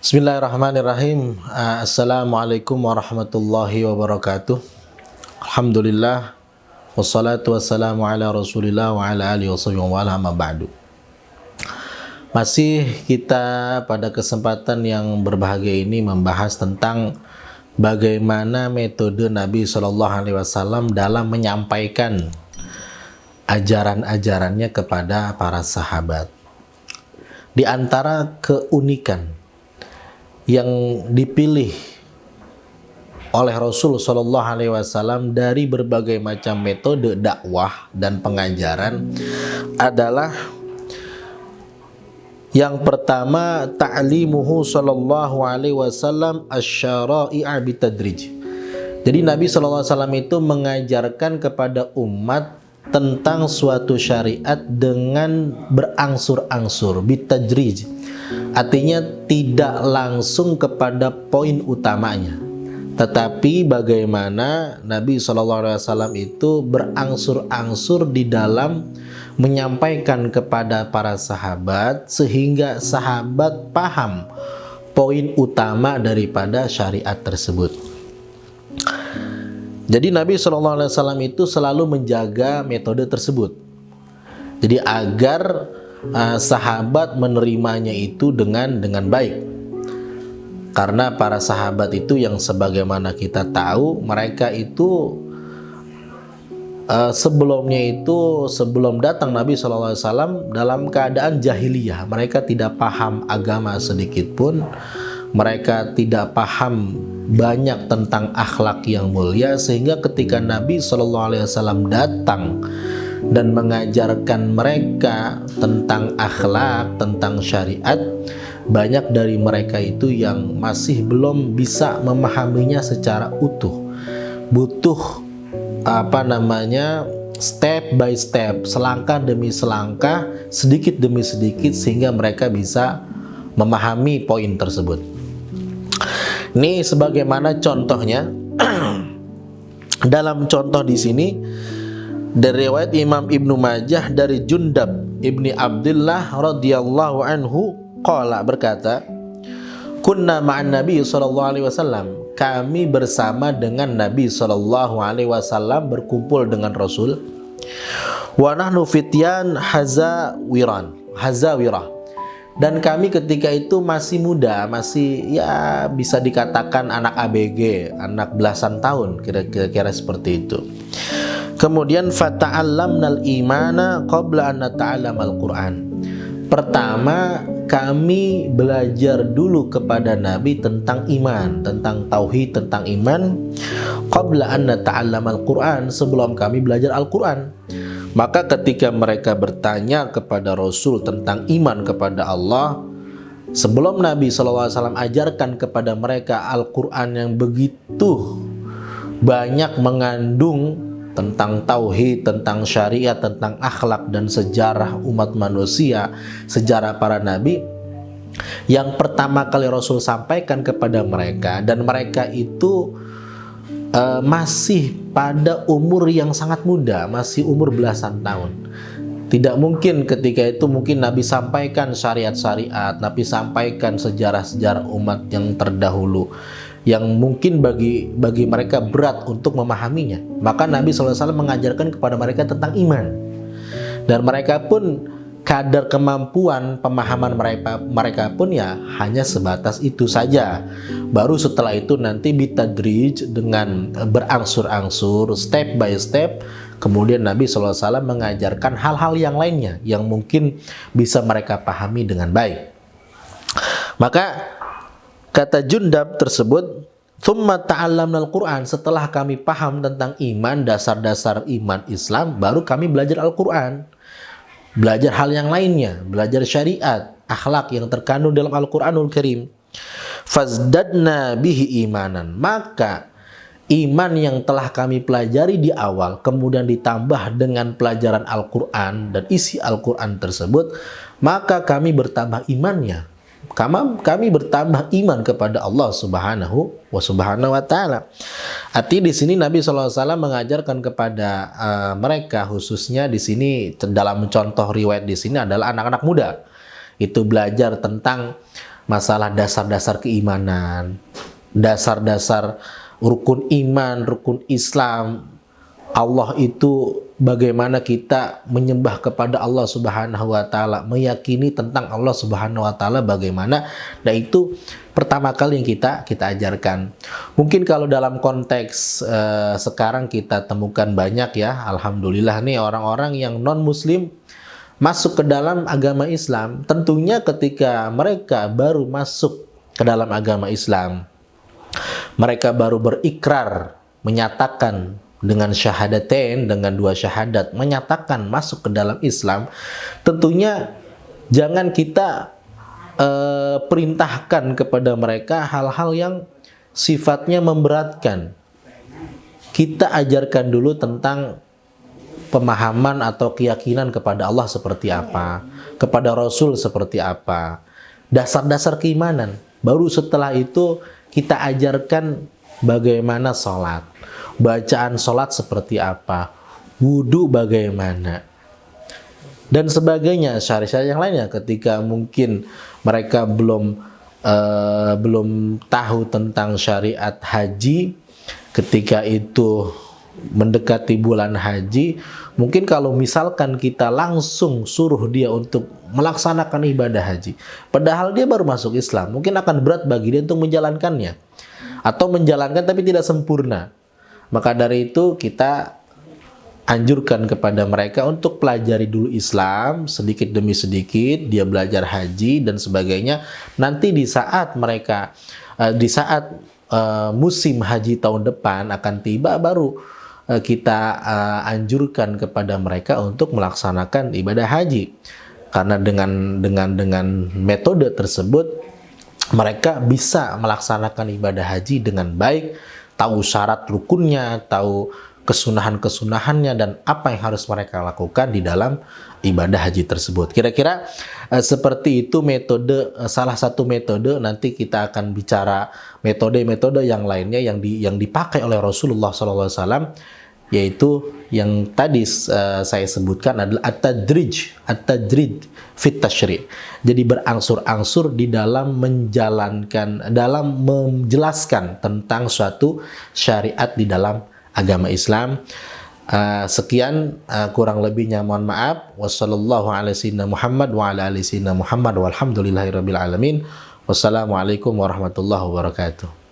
Bismillahirrahmanirrahim. Assalamualaikum warahmatullahi wabarakatuh. Alhamdulillah. Wassalatu wassalamu ala rasulillah wa ala alihi wa amma ba'du. Masih kita pada kesempatan yang berbahagia ini membahas tentang bagaimana metode Nabi SAW dalam menyampaikan ajaran-ajarannya kepada para sahabat. Di antara keunikan yang dipilih oleh Rasul SAW dari berbagai macam metode dakwah dan pengajaran adalah yang pertama, ta'limuhu sallallahu alaihi wasallam asy-syara'i'a bitadrij. Jadi Nabi SAW itu mengajarkan kepada umat tentang suatu syariat dengan berangsur-angsur, bitadrij. Artinya tidak langsung kepada poin utamanya, tetapi bagaimana Nabi SAW itu berangsur-angsur di dalam menyampaikan kepada para sahabat sehingga sahabat paham poin utama daripada syariat tersebut. Jadi Nabi SAW itu selalu menjaga metode tersebut. Jadi agar sahabat menerimanya itu dengan baik. Karena para sahabat itu yang sebagaimana kita tahu, mereka itu sebelum datang Nabi SAW dalam keadaan jahiliyah. Mereka tidak paham agama sedikit pun. Mereka tidak paham banyak tentang akhlak yang mulia, sehingga ketika Nabi SAW datang dan mengajarkan mereka tentang akhlak, tentang syariat, banyak dari mereka itu yang masih belum bisa memahaminya secara utuh. Butuh step by step, selangkah demi selangkah, sedikit demi sedikit, sehingga mereka bisa memahami poin tersebut. Ini sebagaimana contohnya dalam contoh di sini dari riwayat Imam Ibnu Majah dari Jundab ibni Abdullah radhiyallahu anhu qala, berkata, kunna ma'an Nabi sallallahu alaihi wasallam, kami bersama dengan Nabi sallallahu alaihi wasallam, berkumpul dengan Rasul, wa nahnu fityan hazawirah, dan kami ketika itu masih muda, masih ya bisa dikatakan anak ABG, anak belasan tahun, kira-kira seperti itu. Kemudian fata'allamnal imana qabla an nata'allamal Qur'an. Pertama, kami belajar dulu kepada Nabi tentang iman, tentang tauhid, tentang iman, qabla an nata'allamal Qur'an, sebelum kami belajar Al-Qur'an. Maka ketika mereka bertanya kepada Rasul tentang iman kepada Allah, sebelum Nabi SAW ajarkan kepada mereka Al-Quran yang begitu banyak mengandung tentang tauhid, tentang syariat, tentang akhlak dan sejarah umat manusia, sejarah para nabi, yang pertama kali Rasul sampaikan kepada mereka, dan mereka itu masih pada umur yang sangat muda, masih umur belasan tahun. Tidak mungkin ketika itu mungkin Nabi sampaikan syariat-syariat, Nabi sampaikan sejarah-sejarah umat yang terdahulu yang mungkin bagi mereka berat untuk memahaminya. Maka Nabi SAW mengajarkan kepada mereka tentang iman, dan mereka pun kadar kemampuan pemahaman mereka pun ya hanya sebatas itu saja. Baru setelah itu nanti bitadrij, dengan berangsur-angsur, step by step, kemudian Nabi SAW mengajarkan hal-hal yang lainnya yang mungkin bisa mereka pahami dengan baik. Maka kata Jundab tersebut, thumma ta'allamnal Qur'an, setelah kami paham tentang iman, dasar-dasar iman Islam, baru kami belajar Al-Quran, belajar hal yang lainnya, belajar syariat, akhlak yang terkandung dalam Al-Quranul Karim. Fazdadna bihi imanan, maka iman yang telah kami pelajari di awal kemudian ditambah dengan pelajaran Al-Quran dan isi Al-Quran tersebut, maka kami bertambah imannya. Kami bertambah iman kepada Allah Subhanahu wa Ta'ala. Artinya di sini Nabi SAW mengajarkan kepada mereka, khususnya di sini dalam contoh riwayat di sini adalah anak-anak muda, itu belajar tentang masalah dasar-dasar keimanan, dasar-dasar rukun iman, rukun Islam, Allah itu bagaimana kita menyembah kepada Allah Subhanahu wa taala, meyakini tentang Allah Subhanahu wa taala bagaimana. Nah, itu pertama kali yang kita ajarkan. Mungkin kalau dalam konteks sekarang kita temukan banyak ya, alhamdulillah nih orang-orang yang non muslim masuk ke dalam agama Islam. Tentunya ketika mereka baru masuk ke dalam agama Islam, mereka baru berikrar, menyatakan dengan syahadatain, dengan 2 syahadat, menyatakan masuk ke dalam Islam. Tentunya jangan kita perintahkan kepada mereka hal-hal yang sifatnya memberatkan. Kita ajarkan dulu tentang pemahaman atau keyakinan kepada Allah seperti apa, kepada Rasul seperti apa, dasar-dasar keimanan. Baru setelah itu kita ajarkan bagaimana sholat, bacaan sholat seperti apa, wudhu bagaimana, dan sebagainya, syariat yang lainnya. Ketika mungkin mereka belum tahu tentang syariat haji, ketika itu mendekati bulan haji, mungkin kalau misalkan kita langsung suruh dia untuk melaksanakan ibadah haji, padahal dia baru masuk Islam, mungkin akan berat bagi dia untuk menjalankannya, atau menjalankan tapi tidak sempurna. Maka dari itu kita anjurkan kepada mereka untuk pelajari dulu Islam sedikit demi sedikit, dia belajar haji dan sebagainya. Nanti di saat mereka musim haji tahun depan akan tiba, baru kita anjurkan kepada mereka untuk melaksanakan ibadah haji. Karena dengan metode tersebut mereka bisa melaksanakan ibadah haji dengan baik, tahu syarat rukunnya, tahu kesunahan-kesunahannya, dan apa yang harus mereka lakukan di dalam ibadah haji tersebut. Kira-kira seperti itu metode, salah satu metode. Nanti kita akan bicara metode-metode yang lainnya yang dipakai oleh Rasulullah SAW, yaitu yang tadi saya sebutkan adalah at-tadrij fit tasyri'. Jadi berangsur-angsur di dalam menjelaskan tentang suatu syariat di dalam agama Islam. Sekian, kurang lebihnya mohon maaf. Wassallallahu ala sayyidina Muhammad wa ala ali sayyidina Muhammad walhamdulillahirabbil alamin. Wassalamualaikum warahmatullahi wabarakatuh.